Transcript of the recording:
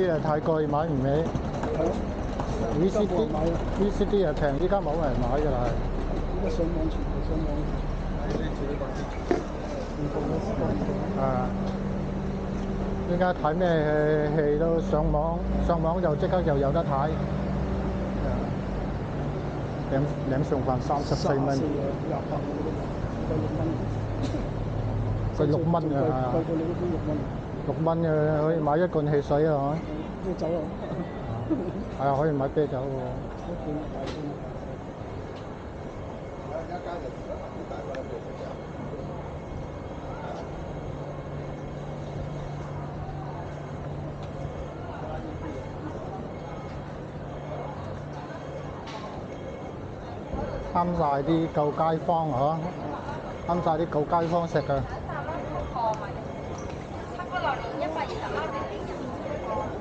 VCD 啊太貴買唔起，VCD 啊平，依家冇人買㗎啦。依家上網全部上網。啊！依家睇咩戲都上網就即刻就有得睇。兩餸飯34蚊，佢6蚊㗎，貴過你嗰邊6蚊。6蚊嘅可以買一罐汽水啊！啤酒啊！係啊，可以買啤酒喎。一罐大罐。啱晒啲舊街坊嗬，啱晒啲舊街坊食㗎。